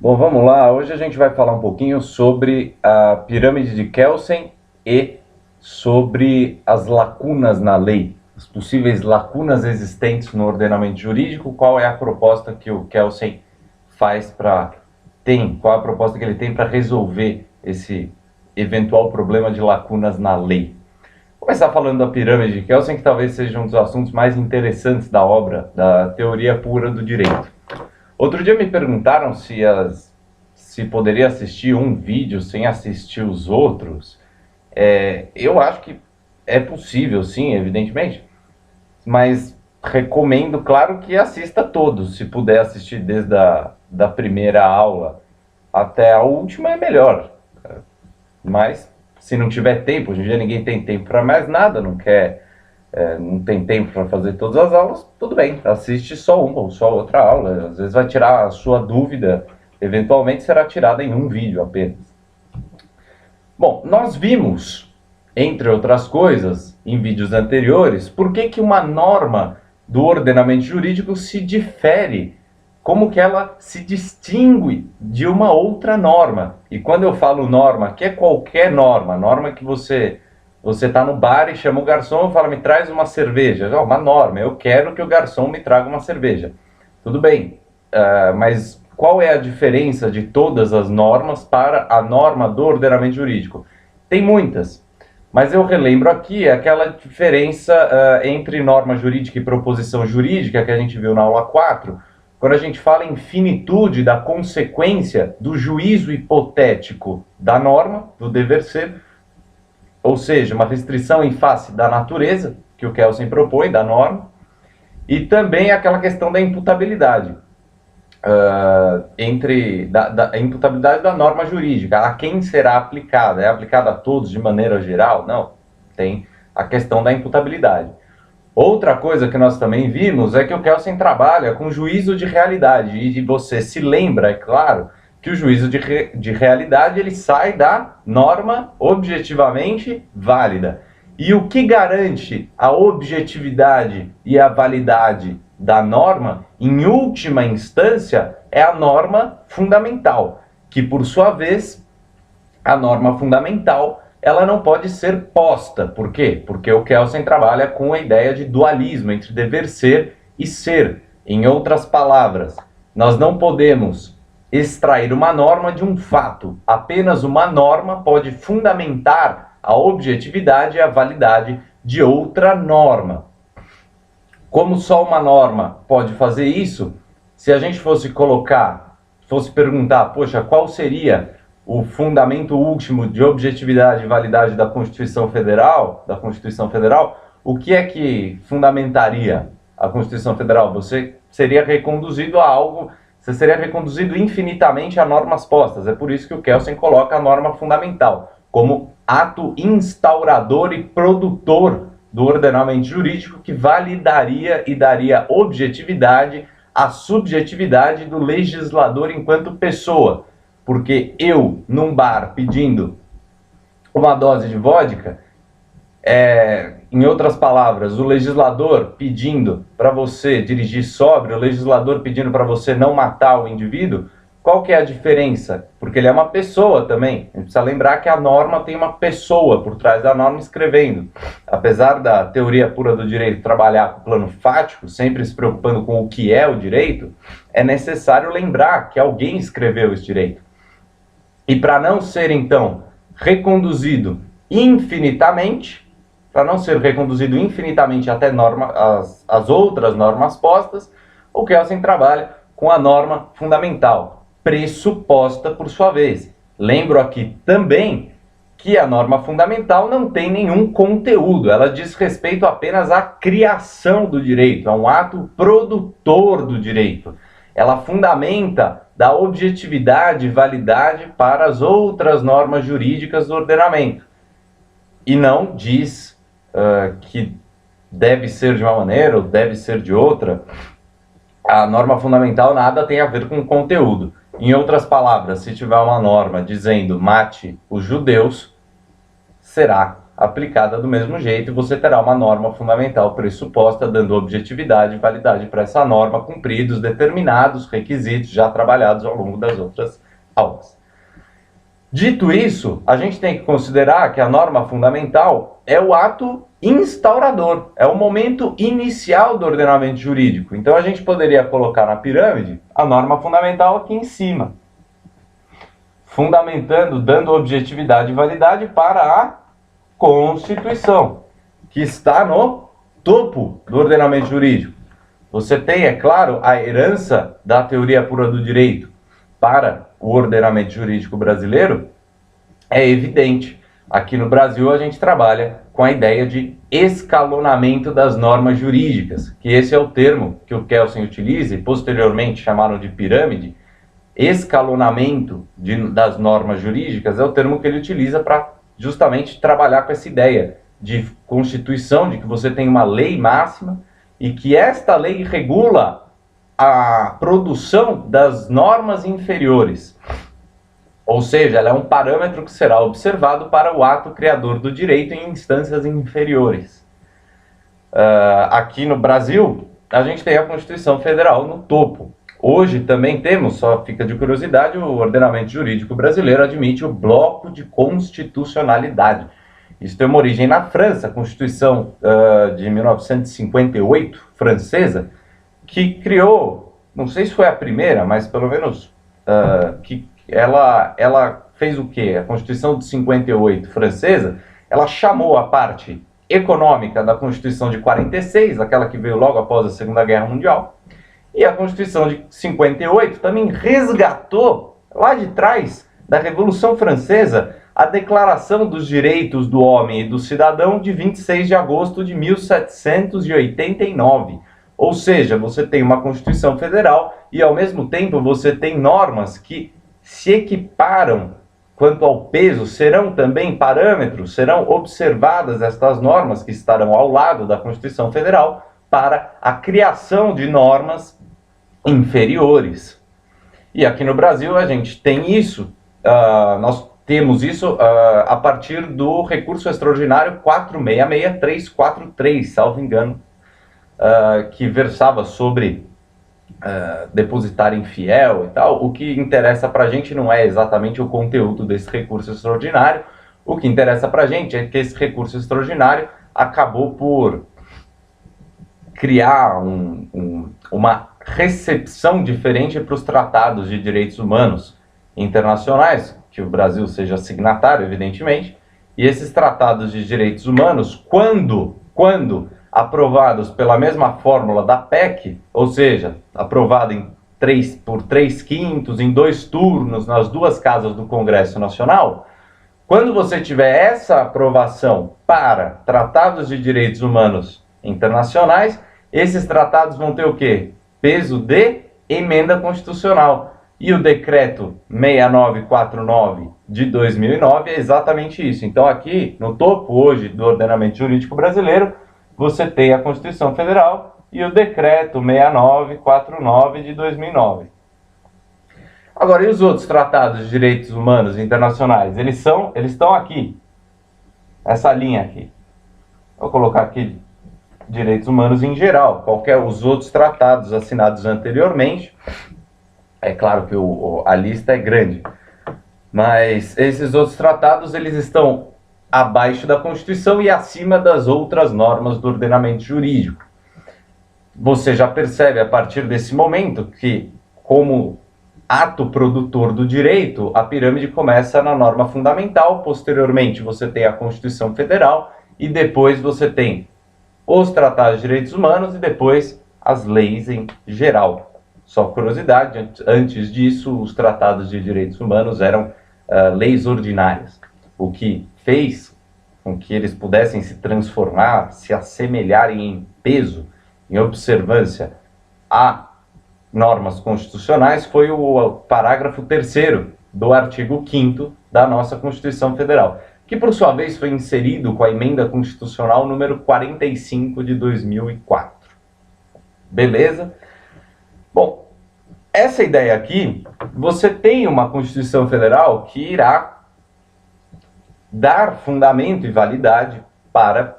Bom, vamos lá. Hoje a gente vai falar um pouquinho sobre a pirâmide de Kelsen e sobre as lacunas na lei, as possíveis lacunas existentes no ordenamento jurídico. Qual é a proposta que o Kelsen qual é a proposta que ele tem para resolver esse eventual problema de lacunas na lei? Vou começar falando da pirâmide de Kelsen, que talvez seja um dos assuntos mais interessantes da obra, da teoria pura do direito. Outro dia me perguntaram se poderia assistir um vídeo sem assistir os outros. Eu acho que é possível, sim, evidentemente, mas recomendo, claro, que assista todos. Se puder assistir desde da primeira aula até a última, é melhor. Mas se não tiver tempo, hoje em dia ninguém tem tempo para mais nada, não tem tempo para fazer todas as aulas, tudo bem, assiste só uma ou só outra aula. Às vezes vai tirar a sua dúvida, eventualmente será tirada em um vídeo apenas. Bom, nós vimos, entre outras coisas, em vídeos anteriores, por que uma norma do ordenamento jurídico se difere, como que ela se distingue de uma outra norma. E quando eu falo norma, que é qualquer norma que você está no bar e chama o garçom e fala, me traz uma cerveja. Uma norma, eu quero que o garçom me traga uma cerveja. Tudo bem, mas qual é a diferença de todas as normas para a norma do ordenamento jurídico? Tem muitas, mas eu relembro aqui aquela diferença entre norma jurídica e proposição jurídica que a gente viu na aula 4, quando a gente fala em finitude da consequência do juízo hipotético da norma, do dever ser, ou seja, uma restrição em face da natureza, que o Kelsen propõe, da norma, e também aquela questão da imputabilidade, a imputabilidade da norma jurídica, a quem será aplicada? É aplicada a todos de maneira geral? Não, tem a questão da imputabilidade. Outra coisa que nós também vimos é que o Kelsen trabalha com juízo de realidade, e você se lembra, é claro, que o juízo de realidade ele sai da norma objetivamente válida. E o que garante a objetividade e a validade da norma, em última instância, é a norma fundamental, que por sua vez, a norma fundamental, ela não pode ser posta. Por quê? Porque o Kelsen trabalha com a ideia de dualismo entre dever ser e ser. Em outras palavras, nós não podemos extrair uma norma de um fato. Apenas uma norma pode fundamentar a objetividade e a validade de outra norma. Como só uma norma pode fazer isso, se a gente fosse perguntar, poxa, qual seria o fundamento último de objetividade e validade da Constituição Federal, o que é que fundamentaria a Constituição Federal? Você seria reconduzido infinitamente a normas postas. É por isso que o Kelsen coloca a norma fundamental como ato instaurador e produtor do ordenamento jurídico que validaria e daria objetividade à subjetividade do legislador enquanto pessoa. Porque eu, num bar, pedindo uma dose de vodka, em outras palavras, o legislador pedindo para você dirigir sóbrio, o legislador pedindo para você não matar o indivíduo, qual que é a diferença? Porque ele é uma pessoa também. A gente precisa lembrar que a norma tem uma pessoa por trás da norma escrevendo. Apesar da teoria pura do direito trabalhar com o plano fático, sempre se preocupando com o que é o direito, é necessário lembrar que alguém escreveu esse direito. E para não ser, então, reconduzido infinitamente, até as outras normas postas, o Kelsen trabalha com a norma fundamental, pressuposta por sua vez. Lembro aqui também que a norma fundamental não tem nenhum conteúdo, ela diz respeito apenas à criação do direito, a um ato produtor do direito. Ela fundamenta da objetividade e validade para as outras normas jurídicas do ordenamento. E não diz que deve ser de uma maneira ou deve ser de outra. A norma fundamental nada tem a ver com conteúdo. Em outras palavras, se tiver uma norma dizendo mate os judeus, será aplicada do mesmo jeito, e você terá uma norma fundamental pressuposta, dando objetividade e validade para essa norma, cumpridos determinados requisitos já trabalhados ao longo das outras aulas. Dito isso, a gente tem que considerar que a norma fundamental é o ato instaurador, é o momento inicial do ordenamento jurídico. Então a gente poderia colocar na pirâmide a norma fundamental aqui em cima, fundamentando, dando objetividade e validade para a Constituição, que está no topo do ordenamento jurídico. Você tem, é claro, a herança da teoria pura do direito para o ordenamento jurídico brasileiro, é evidente. Aqui no Brasil a gente trabalha com a ideia de escalonamento das normas jurídicas, que esse é o termo que o Kelsen utiliza e posteriormente chamaram de pirâmide. Escalonamento das normas jurídicas é o termo que ele utiliza para justamente trabalhar com essa ideia de constituição, de que você tem uma lei máxima e que esta lei regula a produção das normas inferiores. Ou seja, ela é um parâmetro que será observado para o ato criador do direito em instâncias inferiores. Aqui no Brasil, a gente tem a Constituição Federal no topo. Hoje também temos, só fica de curiosidade, o ordenamento jurídico brasileiro admite o bloco de constitucionalidade. Isso tem uma origem na França, a Constituição de 1958, francesa, que criou, não sei se foi a primeira, mas pelo menos que ela fez o quê? A Constituição de 58 francesa, ela chamou a parte econômica da Constituição de 46, aquela que veio logo após a Segunda Guerra Mundial, e a Constituição de 58 também resgatou, lá de trás da Revolução Francesa, a Declaração dos Direitos do Homem e do Cidadão de 26 de agosto de 1789. Ou seja, você tem uma Constituição Federal e, ao mesmo tempo, você tem normas que se equiparam quanto ao peso, serão também parâmetros, serão observadas estas normas que estarão ao lado da Constituição Federal para a criação de normas inferiores. E aqui no Brasil a gente tem isso, nós temos isso a partir do recurso extraordinário 466343, salvo engano, que versava sobre depositário infiel e tal. O que interessa para a gente não é exatamente o conteúdo desse recurso extraordinário, o que interessa para a gente é que esse recurso extraordinário acabou por criar uma recepção diferente para os tratados de direitos humanos internacionais, que o Brasil seja signatário, evidentemente, e esses tratados de direitos humanos, quando aprovados pela mesma fórmula da PEC, ou seja, aprovado por 3/5, em 2 turnos, nas 2 casas do Congresso Nacional, quando você tiver essa aprovação para tratados de direitos humanos internacionais, esses tratados vão ter o quê? Peso de emenda constitucional. E o decreto 6949 de 2009 é exatamente isso. Então aqui, no topo hoje do ordenamento jurídico brasileiro, você tem a Constituição Federal e o decreto 6949 de 2009. Agora, e os outros tratados de direitos humanos internacionais? Eles estão aqui, essa linha aqui. Vou colocar aqui direitos humanos em geral, qualquer os outros tratados assinados anteriormente. É claro que a lista é grande, mas esses outros tratados eles estão abaixo da Constituição e acima das outras normas do ordenamento jurídico. Você já percebe a partir desse momento que, como ato produtor do direito, a pirâmide começa na norma fundamental, posteriormente você tem a Constituição Federal e depois você tem os tratados de direitos humanos e depois as leis em geral. Só curiosidade, antes disso os tratados de direitos humanos eram leis ordinárias, o que fez com que eles pudessem se transformar, se assemelharem em peso, em observância a normas constitucionais, foi o parágrafo 3º do artigo 5º da nossa Constituição Federal, que por sua vez foi inserido com a emenda constitucional número 45 de 2004. Beleza? Bom, essa ideia aqui, você tem uma Constituição Federal que irá dar fundamento e validade para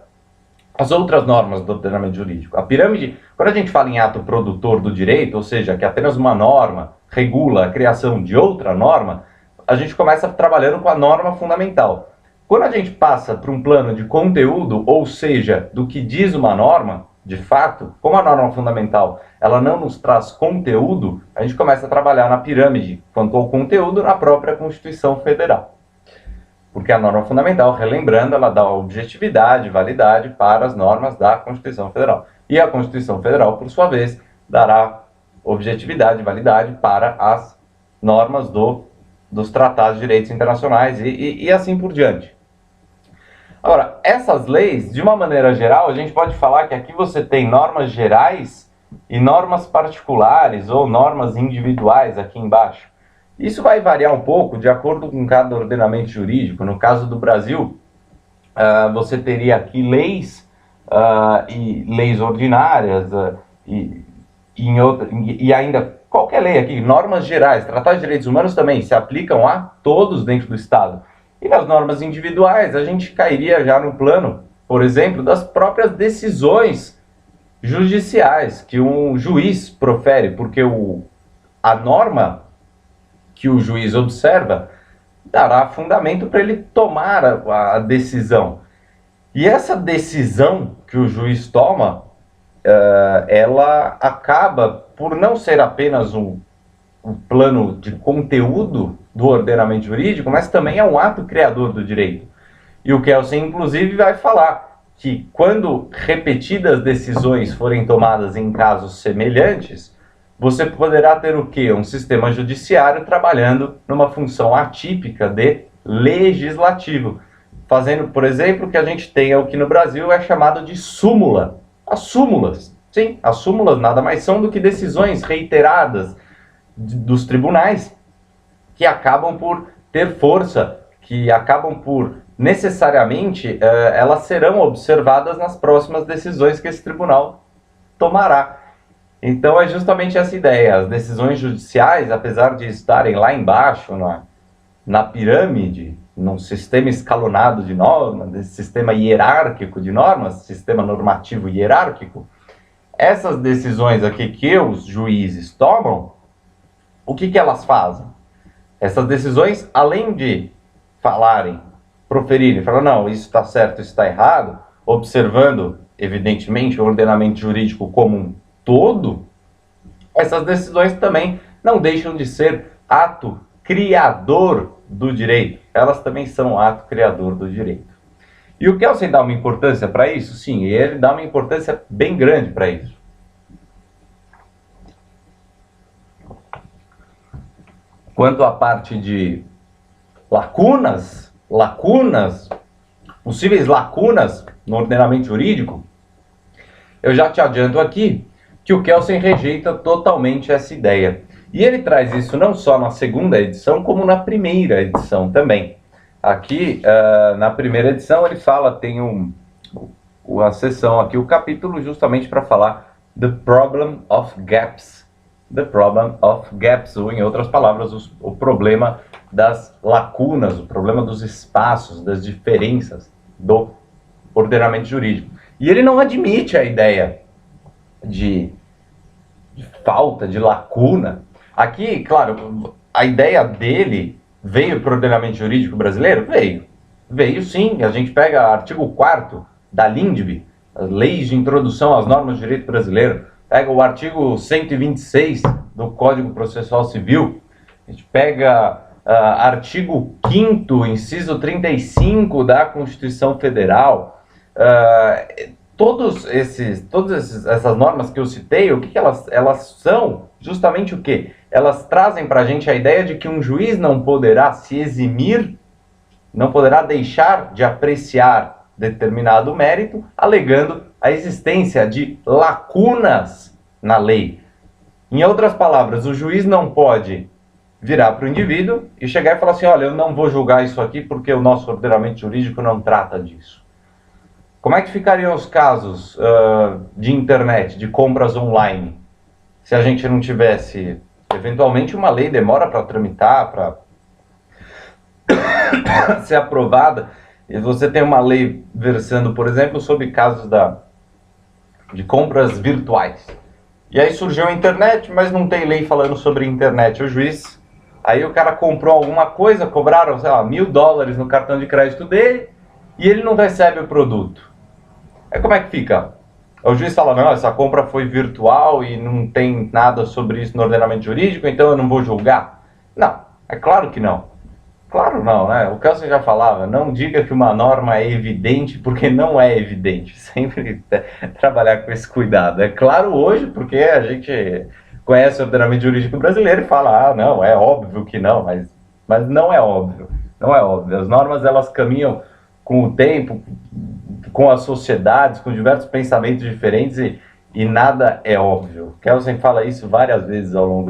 as outras normas do ordenamento jurídico. A pirâmide, quando a gente fala em ato produtor do direito, ou seja, que apenas uma norma regula a criação de outra norma, a gente começa trabalhando com a norma fundamental. Quando a gente passa para um plano de conteúdo, ou seja, do que diz uma norma, de fato, como a norma fundamental ela não nos traz conteúdo, a gente começa a trabalhar na pirâmide quanto ao conteúdo na própria Constituição Federal. Porque a norma fundamental, relembrando, ela dá objetividade, validade para as normas da Constituição Federal. E a Constituição Federal, por sua vez, dará objetividade e validade para as normas dos tratados de direitos internacionais e assim por diante. Agora, essas leis, de uma maneira geral, a gente pode falar que aqui você tem normas gerais e normas particulares ou normas individuais aqui embaixo. Isso vai variar um pouco de acordo com cada ordenamento jurídico. No caso do Brasil, você teria aqui leis e leis ordinárias e ainda qualquer lei aqui, normas gerais. Tratados de direitos humanos também se aplicam a todos dentro do Estado. E nas normas individuais, a gente cairia já no plano, por exemplo, das próprias decisões judiciais que um juiz profere, porque a norma que o juiz observa dará fundamento para ele tomar a decisão. E essa decisão que o juiz toma, ela acaba por não ser apenas um plano de conteúdo do ordenamento jurídico, mas também é um ato criador do direito. E o Kelsen, inclusive, vai falar que quando repetidas decisões forem tomadas em casos semelhantes, você poderá ter o quê? Um sistema judiciário trabalhando numa função atípica de legislativo, fazendo, por exemplo, que a gente tenha o que no Brasil é chamado de súmula. As súmulas, sim, as súmulas nada mais são do que decisões reiteradas dos tribunais que acabam por ter força, que acabam por necessariamente, elas serão observadas nas próximas decisões que esse tribunal tomará. Então é justamente essa ideia. As decisões judiciais, apesar de estarem lá embaixo, na pirâmide, num sistema escalonado de normas, nesse sistema hierárquico de normas, sistema normativo hierárquico, essas decisões aqui que os juízes tomam, o que elas fazem? Essas decisões, além de falarem, proferirem, falar, não, isso está certo, isso está errado, observando, evidentemente, o ordenamento jurídico como um todo, essas decisões também não deixam de ser ato criador do direito. Elas também são ato criador do direito. E o Kelsen dá uma importância para isso? Sim, ele dá uma importância bem grande para isso. Quanto à parte de possíveis lacunas no ordenamento jurídico, eu já te adianto aqui que o Kelsen rejeita totalmente essa ideia. E ele traz isso não só na segunda edição, como na primeira edição também. Aqui, na primeira edição, ele fala, tem a seção aqui, o capítulo justamente para falar The Problem of Gaps. The Problem of Gaps, ou em outras palavras, o problema das lacunas, o problema dos espaços, das diferenças do ordenamento jurídico. E ele não admite a ideia de falta, de lacuna. Aqui, claro, a ideia dele veio para o ordenamento jurídico brasileiro? Veio sim. A gente pega o artigo 4º da LINDB, as leis de introdução às normas de direito brasileiro, pega o artigo 126 do Código Processual Civil, a gente pega artigo 5º, inciso 35 da Constituição Federal, todas essas normas que eu citei, o que elas são? Justamente o quê? Elas trazem para a gente a ideia de que um juiz não poderá se eximir, não poderá deixar de apreciar determinado mérito, alegando a existência de lacunas na lei. Em outras palavras, o juiz não pode virar para o indivíduo e chegar e falar assim, olha, eu não vou julgar isso aqui porque o nosso ordenamento jurídico não trata disso. Como é que ficariam os casos de internet, de compras online, se a gente não tivesse, eventualmente uma lei demora para tramitar, para ser aprovada, E você tem uma lei versando, por exemplo, sobre casos de compras virtuais. E aí surgiu a internet, mas não tem lei falando sobre internet. O juiz, aí o cara comprou alguma coisa, cobraram, sei lá, $1.000 no cartão de crédito dele e ele não recebe o produto. Aí como é que fica? O juiz fala, não, essa compra foi virtual e não tem nada sobre isso no ordenamento jurídico, então eu não vou julgar? Não, é claro que não. Claro não, né? O Kelsen já falava, não diga que uma norma é evidente porque não é evidente. Sempre trabalhar com esse cuidado. É claro hoje porque a gente conhece o ordenamento jurídico brasileiro e fala, não, é óbvio que não, mas não é óbvio. Não é óbvio. As normas, elas caminham com o tempo, com as sociedades, com diversos pensamentos diferentes e nada é óbvio. Kelsen fala isso várias vezes ao longo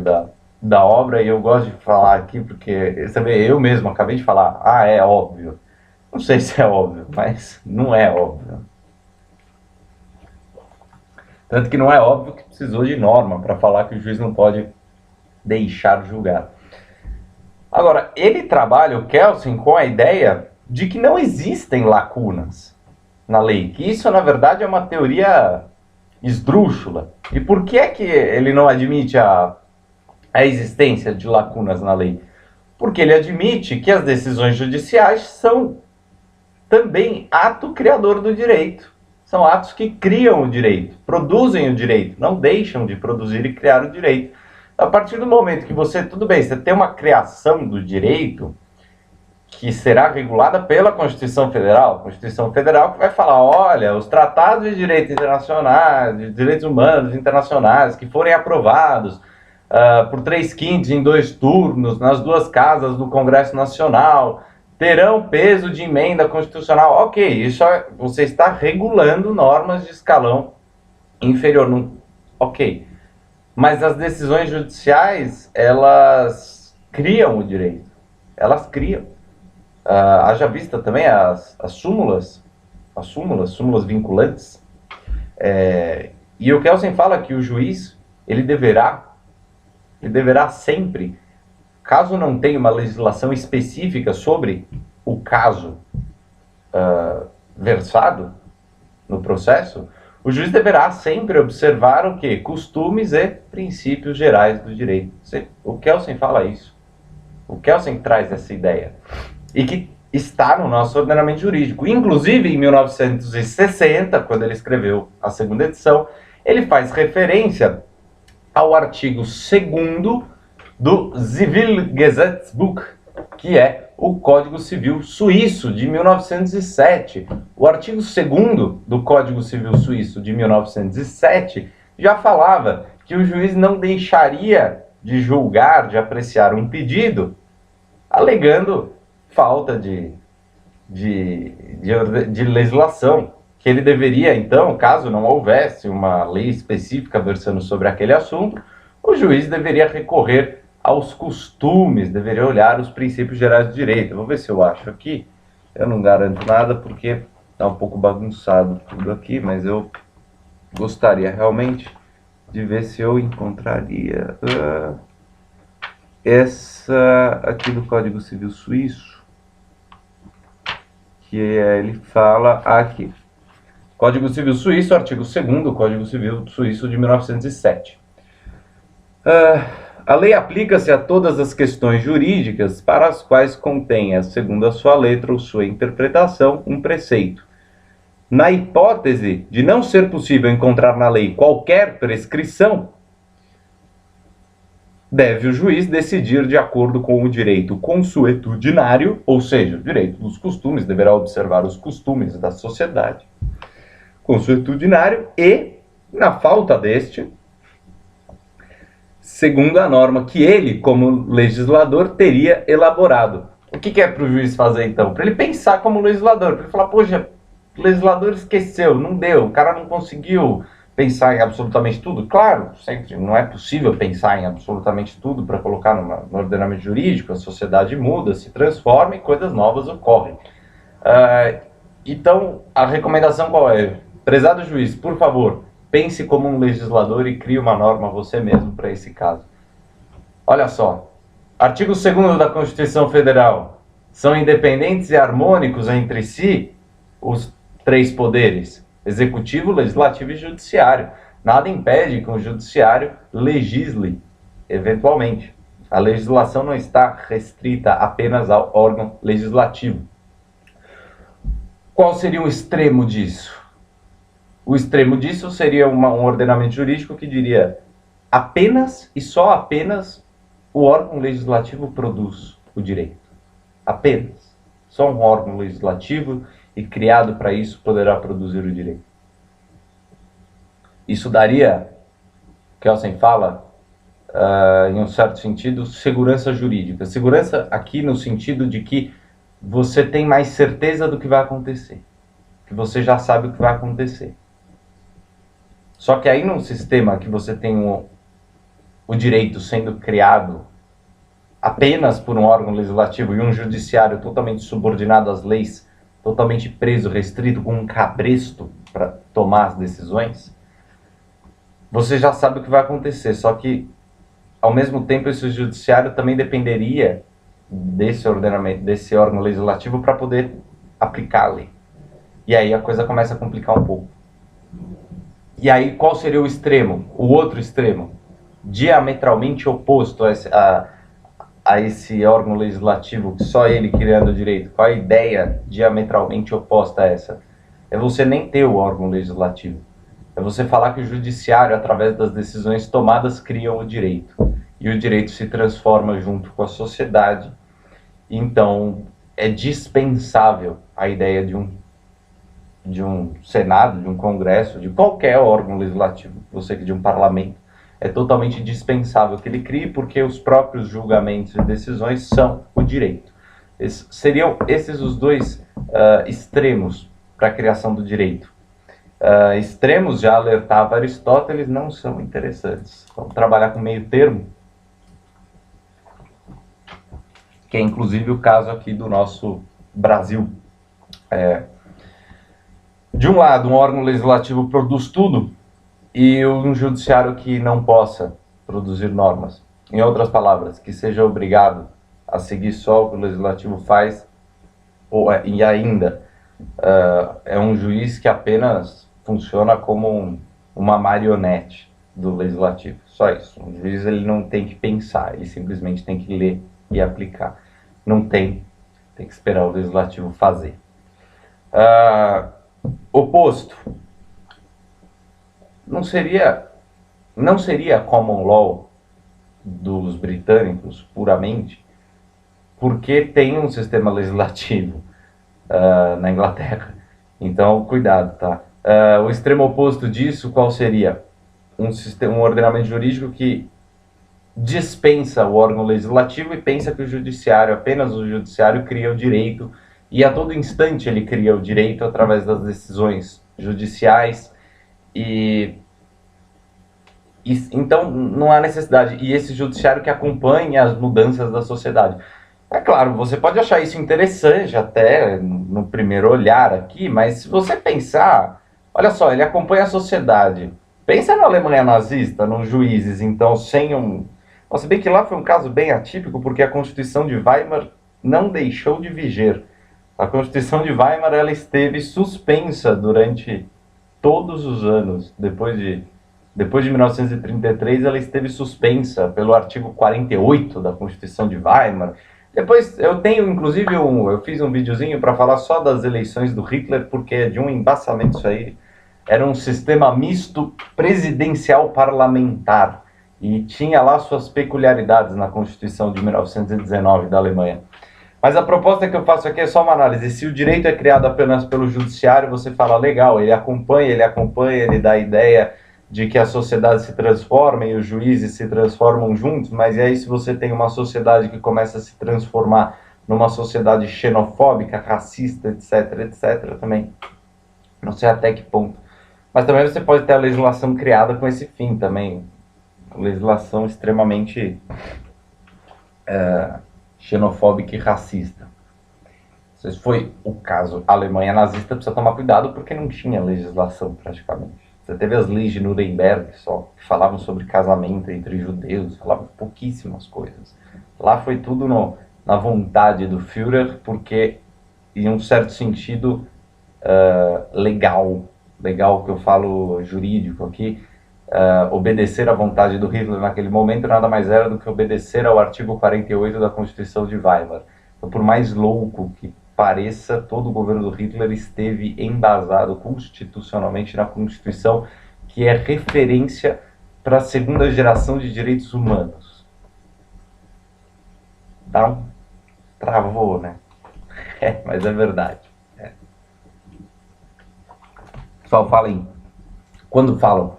da obra e eu gosto de falar aqui porque, você vê, eu mesmo acabei de falar, é óbvio. Não sei se é óbvio, mas não é óbvio. Tanto que não é óbvio que precisou de norma para falar que o juiz não pode deixar julgar. Agora, ele trabalha, o Kelsen, com a ideia de que não existem lacunas na lei, que isso, na verdade, é uma teoria esdrúxula. E por que é que ele não admite a existência de lacunas na lei? Porque ele admite que as decisões judiciais são também ato criador do direito. São atos que criam o direito, produzem o direito, não deixam de produzir e criar o direito. A partir do momento que você, tudo bem, você tem uma criação do direito que será regulada pela Constituição Federal. A Constituição Federal que vai falar, olha, os tratados de direitos internacionais, de direitos humanos internacionais que forem aprovados por 3/5 em 2 turnos, nas 2 casas do Congresso Nacional, terão peso de emenda constitucional. Ok, isso você está regulando normas de escalão inferior. Não, ok. Mas as decisões judiciais, elas criam o direito. Elas criam. Haja vista também as súmulas vinculantes. E o Kelsen fala que o juiz, ele deverá sempre, caso não tenha uma legislação específica sobre o caso versado no processo, o juiz deverá sempre observar o quê? Costumes e princípios gerais do direito. O Kelsen fala isso. O Kelsen traz essa ideia. E que está no nosso ordenamento jurídico. Inclusive, em 1960, quando ele escreveu a 2ª edição, ele faz referência ao artigo 2º do Zivilgesetzbuch, que é o Código Civil Suíço de 1907. O artigo 2º do Código Civil Suíço de 1907 já falava que o juiz não deixaria de julgar, de apreciar um pedido, alegando falta de legislação, que ele deveria, então, caso não houvesse uma lei específica versando sobre aquele assunto, o juiz deveria recorrer aos costumes, deveria olhar os princípios gerais do direito. Eu vou ver se eu acho aqui, eu não garanto nada porque está um pouco bagunçado tudo aqui, mas eu gostaria realmente de ver se eu encontraria essa aqui do Código Civil Suíço, que ele fala aqui. Código Civil Suíço, artigo 2º, Código Civil Suíço de 1907. A lei aplica-se a todas as questões jurídicas para as quais contenha, segundo a sua letra ou sua interpretação, um preceito. Na hipótese de não ser possível encontrar na lei qualquer prescrição, deve o juiz decidir de acordo com o direito consuetudinário, ou seja, o direito dos costumes, deverá observar os costumes da sociedade, consuetudinário, e, na falta deste, segundo a norma que ele, como legislador, teria elaborado. O que é para o juiz fazer, então? Para ele pensar como legislador, para ele falar, poxa, o legislador esqueceu, não deu, o cara não conseguiu pensar em absolutamente tudo. Claro, sempre não é possível pensar em absolutamente tudo para colocar no ordenamento jurídico, a sociedade muda, se transforma e coisas novas ocorrem. Então, a recomendação qual é? Prezado juiz, por favor, pense como um legislador e crie uma norma você mesmo para esse caso. Olha só, artigo 2º da Constituição Federal, São independentes e harmônicos entre si os três poderes: executivo, legislativo e judiciário. Nada impede que o judiciário legisle, eventualmente. A legislação não está restrita apenas ao órgão legislativo. Qual seria o extremo disso? O extremo disso seria um ordenamento jurídico que diria apenas e só apenas o órgão legislativo produz o direito. Apenas. Só um órgão legislativo e criado para isso poderá produzir o direito. Isso daria, Kelsen fala, em um certo sentido, segurança jurídica. Segurança aqui no sentido de que você tem mais certeza do que vai acontecer. Que você já sabe o que vai acontecer. Só que aí num sistema que você tem o direito sendo criado apenas por um órgão legislativo e um judiciário totalmente subordinado às leis, totalmente preso, restrito, com um cabresto para tomar as decisões, você já sabe o que vai acontecer. Só que, ao mesmo tempo, esse judiciário também dependeria desse ordenamento, desse órgão legislativo para poder aplicar a lei. E aí a coisa começa a complicar um pouco. E aí qual seria o extremo? O outro extremo, diametralmente oposto a esse órgão legislativo, só ele criando o direito. Qual a ideia diametralmente oposta a essa? É você nem ter o órgão legislativo. É você falar que o judiciário, através das decisões tomadas, cria o direito. E o direito se transforma junto com a sociedade. Então, é dispensável a ideia de um Senado, de um Congresso, de qualquer órgão legislativo, de um parlamento. É totalmente dispensável que ele crie, porque os próprios julgamentos e decisões são o direito. Seriam esses os dois extremos para a criação do direito. Extremos, já alertava Aristóteles, não são interessantes. Vamos trabalhar com meio termo, que é inclusive o caso aqui do nosso Brasil. De um lado, um órgão legislativo produz tudo e um judiciário que não possa produzir normas. Em outras palavras, que seja obrigado a seguir só o que o legislativo faz, e ainda é um juiz que apenas funciona como uma marionete do legislativo. Só isso. O juiz ele não tem que pensar, ele simplesmente tem que ler e aplicar. Não tem que esperar o legislativo fazer. Oposto, não seria common law dos britânicos puramente, porque tem um sistema legislativo na Inglaterra. Então, cuidado, tá? O extremo oposto disso, qual seria? Um ordenamento jurídico que dispensa o órgão legislativo e pensa que apenas o judiciário cria o direito, e a todo instante ele cria o direito através das decisões judiciais, então não há necessidade. E esse judiciário que acompanha as mudanças da sociedade. É claro, você pode achar isso interessante até no primeiro olhar aqui, mas se você pensar, olha só, ele acompanha a sociedade. Pensa na Alemanha nazista, nos juízes, então se bem que lá foi um caso bem atípico, porque a Constituição de Weimar não deixou de viger. A Constituição de Weimar ela esteve suspensa durante todos os anos. Depois de 1933, ela esteve suspensa pelo artigo 48 da Constituição de Weimar. Depois, eu tenho, inclusive, eu fiz um videozinho para falar só das eleições do Hitler, porque é de um embaçamento isso aí. Era um sistema misto presidencial parlamentar. E tinha lá suas peculiaridades na Constituição de 1919 da Alemanha. Mas a proposta que eu faço aqui é só uma análise. Se o direito é criado apenas pelo judiciário, você fala, legal, ele acompanha, ele dá a ideia de que a sociedade se transforma e os juízes se transformam juntos, mas e aí se você tem uma sociedade que começa a se transformar numa sociedade xenofóbica, racista, etc, também, não sei até que ponto. Mas também você pode ter a legislação criada com esse fim também, legislação extremamente xenofóbica e racista. Se foi o caso Alemanha nazista, precisa tomar cuidado porque não tinha legislação praticamente. Você teve as leis de Nuremberg só, que falavam sobre casamento entre judeus, falavam pouquíssimas coisas. Lá foi tudo na vontade do Führer, porque, em um certo sentido, legal que eu falo jurídico aqui, obedecer à vontade do Hitler naquele momento nada mais era do que obedecer ao artigo 48 da Constituição de Weimar. Então, por mais louco que pareça, todo o governo do Hitler esteve embasado constitucionalmente na Constituição, que é referência para a segunda geração de direitos humanos. Então, travou, né? Mas é verdade. O pessoal fala quando falam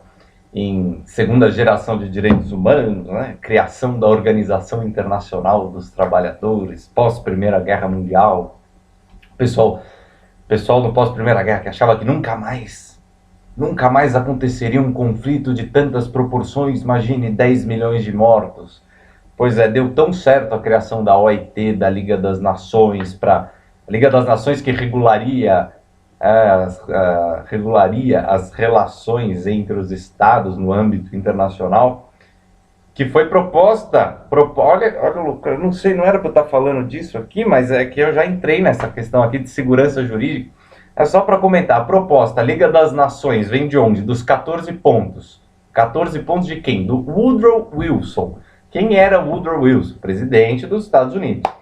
em segunda geração de direitos humanos, né? Criação da Organização Internacional dos Trabalhadores, pós-Primeira Guerra Mundial, pessoal no pós-Primeira Guerra que achava que nunca mais aconteceria um conflito de tantas proporções, imagine 10 milhões de mortos. Pois é, deu tão certo a criação da OIT, da Liga das Nações, a Liga das Nações que regularia as relações entre os estados no âmbito internacional, que foi proposta, olha, eu não sei, não era para eu estar falando disso aqui, mas é que eu já entrei nessa questão aqui de segurança jurídica. É só para comentar, a proposta, a Liga das Nações, vem de onde? Dos 14 pontos. 14 pontos de quem? Do Woodrow Wilson. Quem era Woodrow Wilson? Presidente dos Estados Unidos.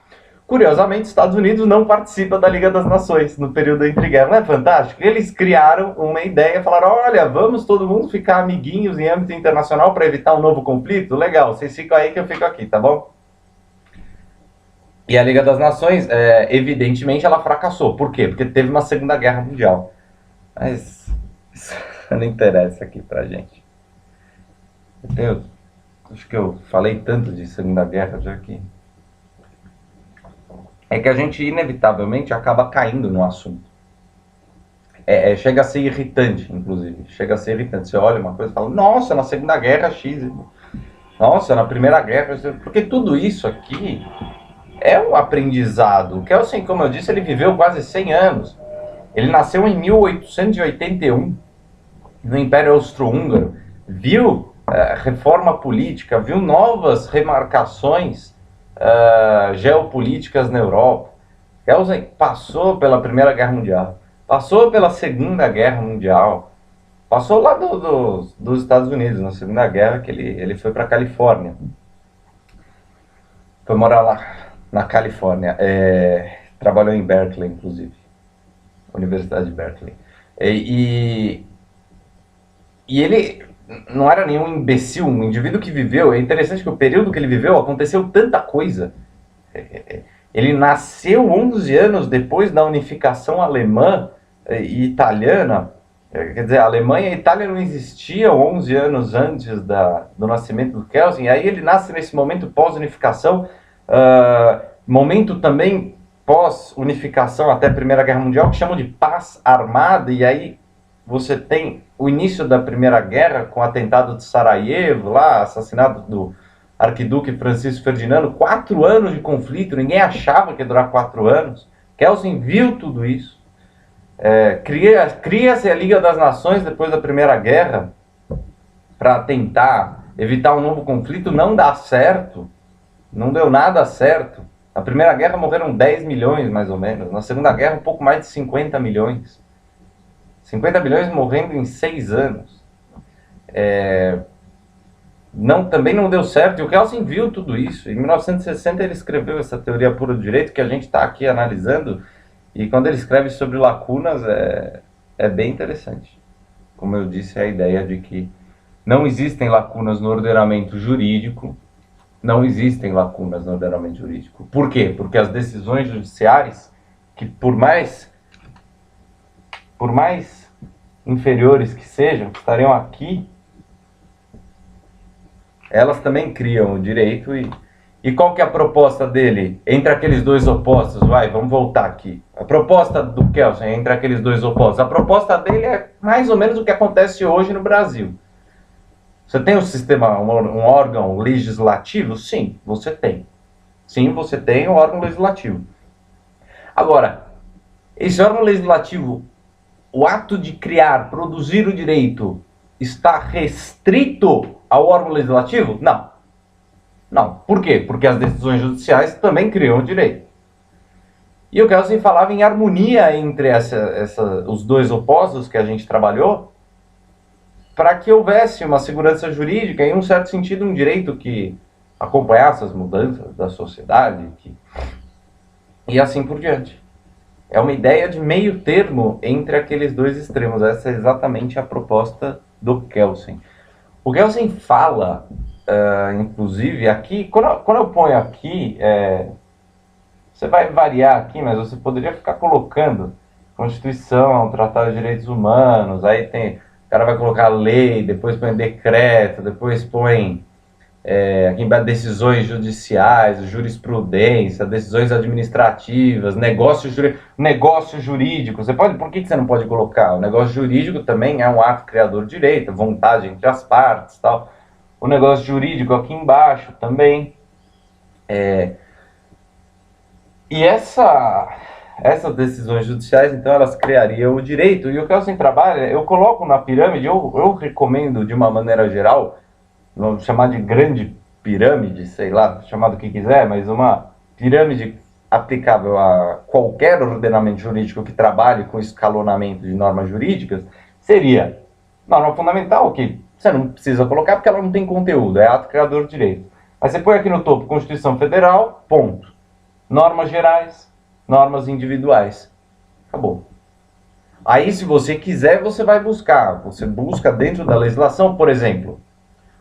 Curiosamente, os Estados Unidos não participa da Liga das Nações no período entre guerras. Não é fantástico? Eles criaram uma ideia, falaram, olha, vamos todo mundo ficar amiguinhos em âmbito internacional para evitar um novo conflito? Legal, vocês ficam aí que eu fico aqui, tá bom? E a Liga das Nações, evidentemente, ela fracassou. Por quê? Porque teve uma Segunda Guerra Mundial. Mas isso não interessa aqui pra gente. Acho que eu falei tanto de Segunda Guerra já que... É que a gente, inevitavelmente, acaba caindo no assunto. Chega a ser irritante, inclusive. Chega a ser irritante. Você olha uma coisa e fala, nossa, na Segunda Guerra X. Nossa, na Primeira Guerra... Porque tudo isso aqui é um aprendizado. O Kelsen, como eu disse, ele viveu quase 100 anos. Ele nasceu em 1881, no Império Austro-Húngaro. Viu reforma política, viu novas remarcações geopolíticas na Europa. Kelsen passou pela Primeira Guerra Mundial, passou pela Segunda Guerra Mundial, passou lá dos Estados Unidos, na Segunda Guerra, que ele foi para a Califórnia. Foi morar lá na Califórnia. Trabalhou em Berkeley, inclusive. Universidade de Berkeley. E ele não era nenhum imbecil, um indivíduo que viveu. É interessante que o período que ele viveu aconteceu tanta coisa. Ele nasceu 11 anos depois da unificação alemã e italiana. Quer dizer, a Alemanha e a Itália não existiam 11 anos antes do nascimento do Kelsen. E aí ele nasce nesse momento pós-unificação, momento também pós-unificação até a Primeira Guerra Mundial, que chamam de paz armada. E aí você tem o início da Primeira Guerra com o atentado de Sarajevo, lá, assassinato do arquiduque Francisco Ferdinando, 4 anos de conflito, ninguém achava que ia durar 4 anos. Kelsen viu tudo isso. Cria-se a Liga das Nações depois da Primeira Guerra para tentar evitar um novo conflito, não dá certo, não deu nada certo. Na Primeira Guerra morreram 10 milhões, mais ou menos. Na Segunda Guerra, um pouco mais de 50 milhões. 50 milhões morrendo em 6 anos. Também não deu certo. E o Kelsen viu tudo isso. Em 1960 ele escreveu essa teoria pura do direito que a gente está aqui analisando. E quando ele escreve sobre lacunas, é bem interessante. Como eu disse, a ideia de que não existem lacunas no ordenamento jurídico. Não existem lacunas no ordenamento jurídico. Por quê? Porque as decisões judiciárias, que por mais inferiores que sejam, que estariam aqui, elas também criam o direito. E qual que é a proposta dele entre aqueles dois opostos? Vamos voltar aqui. A proposta do Kelsen entre aqueles dois opostos. A proposta dele é mais ou menos o que acontece hoje no Brasil. Você tem um sistema, um órgão legislativo? Sim, você tem. Sim, você tem um órgão legislativo. Agora, esse órgão legislativo, o ato de criar, produzir o direito, está restrito ao órgão legislativo? Não. Não. Por quê? Porque as decisões judiciais também criam o direito. E o Kelsen falava em harmonia entre os dois opostos que a gente trabalhou, para que houvesse uma segurança jurídica e, em um certo sentido, um direito que acompanhasse as mudanças da sociedade e assim por diante. É uma ideia de meio termo entre aqueles dois extremos. Essa é exatamente a proposta do Kelsen. O Kelsen fala, inclusive, aqui, quando eu ponho aqui, você vai variar aqui, mas você poderia ficar colocando Constituição, Tratado de Direitos Humanos, aí tem, o cara vai colocar lei, depois põe decreto, depois põe aqui embaixo decisões judiciais, jurisprudência, decisões administrativas, negócio jurídico. Você pode, por que você não pode colocar? O negócio jurídico também é um ato criador de direito, vontade entre as partes, tal. O negócio jurídico aqui embaixo também. E essas decisões judiciais, então, elas criariam o direito. E o Kelsen trabalha, eu coloco na pirâmide, eu recomendo de uma maneira geral, vamos chamar de grande pirâmide, sei lá, chamar do que quiser, mas uma pirâmide aplicável a qualquer ordenamento jurídico que trabalhe com escalonamento de normas jurídicas, seria norma fundamental, que você não precisa colocar porque ela não tem conteúdo, é ato criador de direito. Mas você põe aqui no topo Constituição Federal, ponto. Normas gerais, normas individuais. Acabou. Aí, se você quiser, você vai buscar. Você busca dentro da legislação, por exemplo,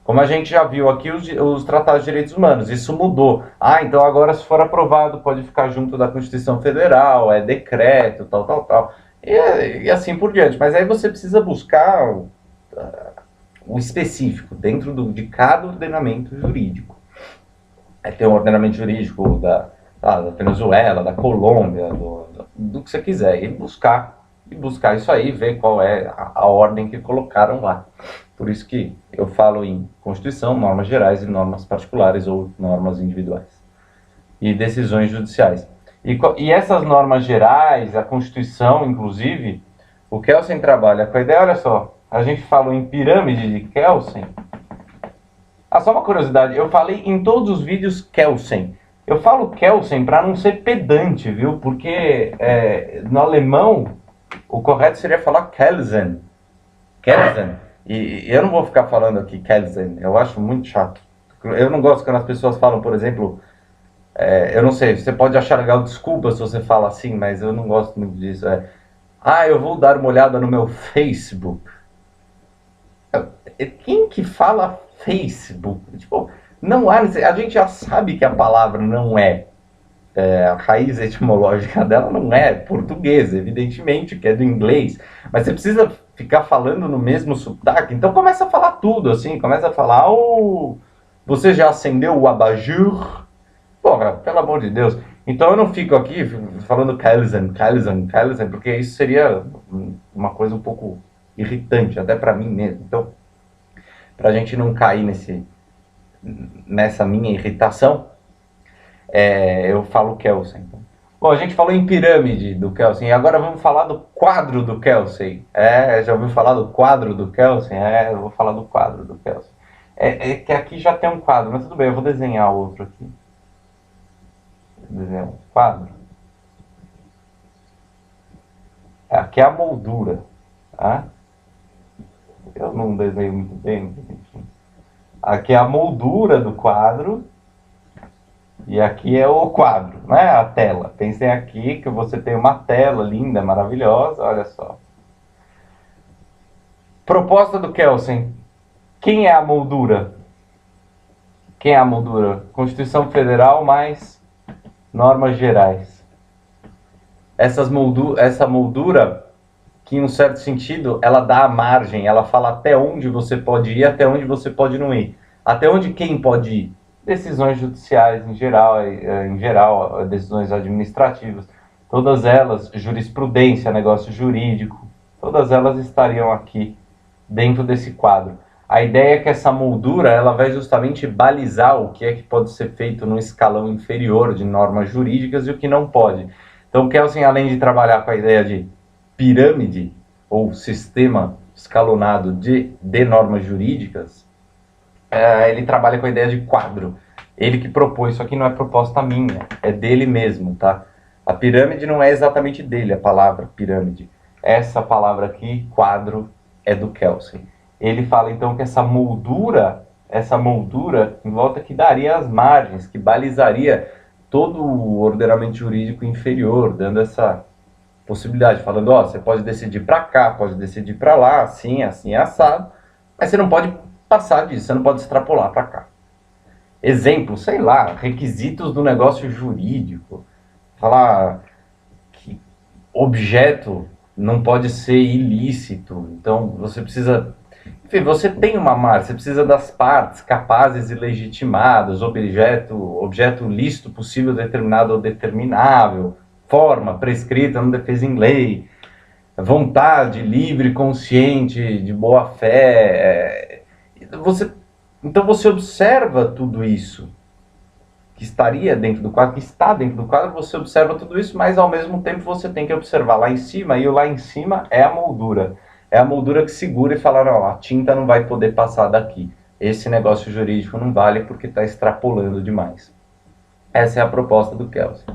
como a gente já viu aqui, os tratados de direitos humanos. Isso mudou. Então agora, se for aprovado, pode ficar junto da Constituição Federal, é decreto, tal. E assim por diante. Mas aí você precisa buscar o específico dentro de cada ordenamento jurídico. Tem um ordenamento jurídico da Venezuela, da Colômbia, do que você quiser. E buscar isso aí, ver qual é a ordem que colocaram lá. Por isso que eu falo em Constituição, normas gerais e normas particulares ou normas individuais. E decisões judiciais. E essas normas gerais, a Constituição, inclusive, o Kelsen trabalha com a ideia, olha só, a gente falou em pirâmide de Kelsen. Só uma curiosidade, eu falei em todos os vídeos Kelsen. Eu falo Kelsen para não ser pedante, viu? Porque no alemão o correto seria falar Kelsen. Kelsen. E eu não vou ficar falando aqui Kelsen, eu acho muito chato. Eu não gosto quando as pessoas falam, por exemplo, eu não sei, você pode achar legal, desculpa se você fala assim, mas eu não gosto muito disso. Eu vou dar uma olhada no meu Facebook. Quem que fala Facebook? Tipo, não há, a gente já sabe que a palavra não a raiz etimológica dela não é português, evidentemente, que é do inglês, mas você precisa ficar falando no mesmo sotaque, então começa a falar tudo, assim, começa a falar, você já acendeu o abajur? Porra, pelo amor de Deus. Então eu não fico aqui falando Kelsen, porque isso seria uma coisa um pouco irritante, até para mim mesmo. Então, pra gente não cair nessa minha irritação, eu falo Kelsen. Bom, a gente falou em pirâmide do Kelsen, e agora vamos falar do quadro do Kelsen. Já ouviu falar do quadro do Kelsen? Eu vou falar do quadro do Kelsen. Que aqui já tem um quadro, mas tudo bem, eu vou desenhar outro aqui. Vou desenhar um quadro. Aqui é a moldura, tá? Eu não desenho muito bem, enfim. Aqui é a moldura do quadro. E aqui é o quadro, né? A tela. Pensem aqui que você tem uma tela linda, maravilhosa, olha só. Proposta do Kelsen. Quem é a moldura? Quem é a moldura? Constituição Federal mais normas gerais. Essa moldura, que em um certo sentido, ela dá a margem, ela fala até onde você pode ir, até onde você pode não ir. Até onde quem pode ir? Decisões judiciais em geral, decisões administrativas, todas elas, jurisprudência, negócio jurídico, todas elas estariam aqui dentro desse quadro. A ideia é que essa moldura ela vai justamente balizar o que é que pode ser feito no escalão inferior de normas jurídicas e o que não pode. Então, Kelsen, além de trabalhar com a ideia de pirâmide ou sistema escalonado de normas jurídicas, ele trabalha com a ideia de quadro. Ele que propôs, isso aqui não é proposta minha, é dele mesmo, tá? A pirâmide não é exatamente dele, a palavra pirâmide. Essa palavra aqui, quadro, é do Kelsen. Ele fala então que essa moldura em volta que daria as margens, que balizaria todo o ordenamento jurídico inferior, dando essa possibilidade, falando, ó, você pode decidir para cá, pode decidir para lá, assim, assim, assado, mas você não pode passar disso, você não pode extrapolar para cá. Exemplo, sei lá, requisitos do negócio jurídico, falar que objeto não pode ser ilícito, então você precisa, enfim, você tem uma margem, você precisa das partes capazes e legitimadas, objeto lícito, possível, determinado ou determinável, forma prescrita no defesa em lei, vontade livre, consciente, de boa fé. Então você observa tudo isso que estaria dentro do quadro, que está dentro do quadro, você observa tudo isso, mas ao mesmo tempo você tem que observar lá em cima, e o lá em cima é a moldura. É a moldura que segura e fala, não, a tinta não vai poder passar daqui. Esse negócio jurídico não vale porque está extrapolando demais. Essa é a proposta do Kelsen.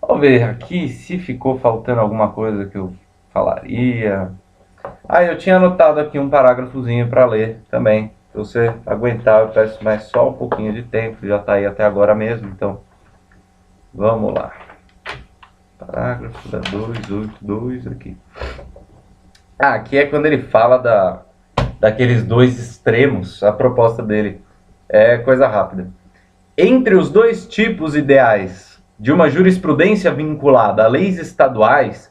Vamos ver aqui se ficou faltando alguma coisa que eu falaria. Eu tinha anotado aqui um parágrafozinho para ler também. Se você aguentar, eu peço mais só um pouquinho de tempo. Já está aí até agora mesmo, então vamos lá. Parágrafo da 282 aqui. Aqui é quando ele fala daqueles dois extremos. A proposta dele é coisa rápida. Entre os dois tipos ideais de uma jurisprudência vinculada a leis estaduais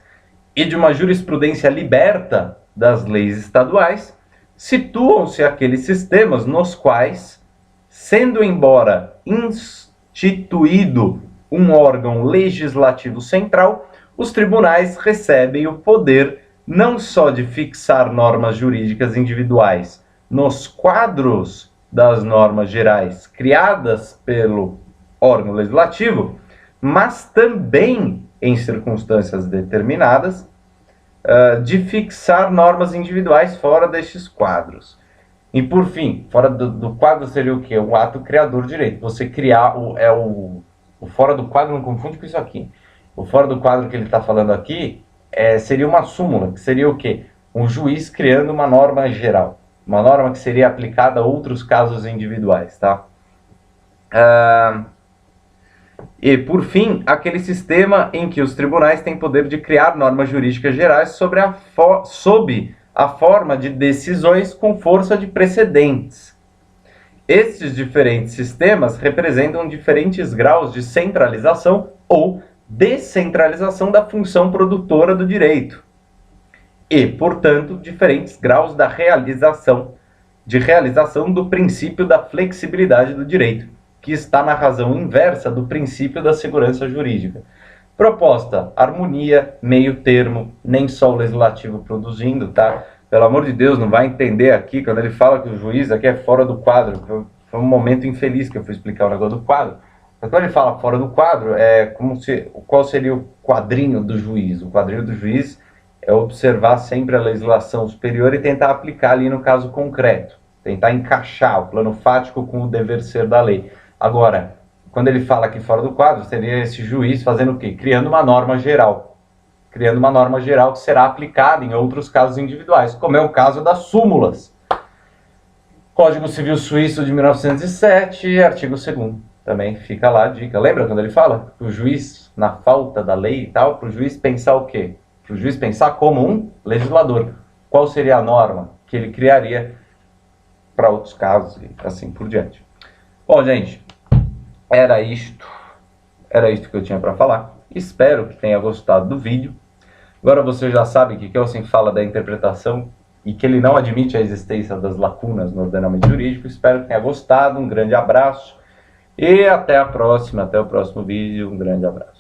e de uma jurisprudência liberta das leis estaduais, situam-se aqueles sistemas nos quais, sendo embora instituído um órgão legislativo central, os tribunais recebem o poder não só de fixar normas jurídicas individuais nos quadros das normas gerais criadas pelo órgão legislativo, mas também, em circunstâncias determinadas, de fixar normas individuais fora destes quadros. E por fim, fora do quadro seria o quê? O ato criador de direito. Você criar o fora do quadro, não confunde com isso aqui. O fora do quadro que ele está falando aqui seria uma súmula, que seria o quê? Um juiz criando uma norma geral. Uma norma que seria aplicada a outros casos individuais, tá? E, por fim, aquele sistema em que os tribunais têm poder de criar normas jurídicas gerais sob a forma de decisões com força de precedentes. Estes diferentes sistemas representam diferentes graus de centralização ou descentralização da função produtora do direito e, portanto, diferentes graus de realização do princípio da flexibilidade do direito, que está na razão inversa do princípio da segurança jurídica. Proposta, harmonia, meio termo, nem só o legislativo produzindo, tá? Pelo amor de Deus, não vai entender aqui, quando ele fala que o juiz aqui é fora do quadro, foi um momento infeliz que eu fui explicar o negócio do quadro. Mas quando ele fala fora do quadro, qual seria o quadrinho do juiz? O quadrinho do juiz é observar sempre a legislação superior e tentar aplicar ali no caso concreto. Tentar encaixar o plano fático com o dever ser da lei. Agora, quando ele fala aqui fora do quadro, seria esse juiz fazendo o quê? Criando uma norma geral. Criando uma norma geral que será aplicada em outros casos individuais, como é o caso das súmulas. Código Civil Suíço de 1907, artigo 2º. Também fica lá a dica. Lembra quando ele fala? O juiz, na falta da lei e tal, para o juiz pensar o quê? Para o juiz pensar como um legislador. Qual seria a norma que ele criaria para outros casos e assim por diante. Bom, gente, era isto que eu tinha para falar. Espero que tenha gostado do vídeo. Agora você já sabe que Kelsen fala da interpretação e que ele não admite a existência das lacunas no ordenamento jurídico. Espero que tenha gostado. Um grande abraço e até a próxima, até o próximo vídeo. Um grande abraço.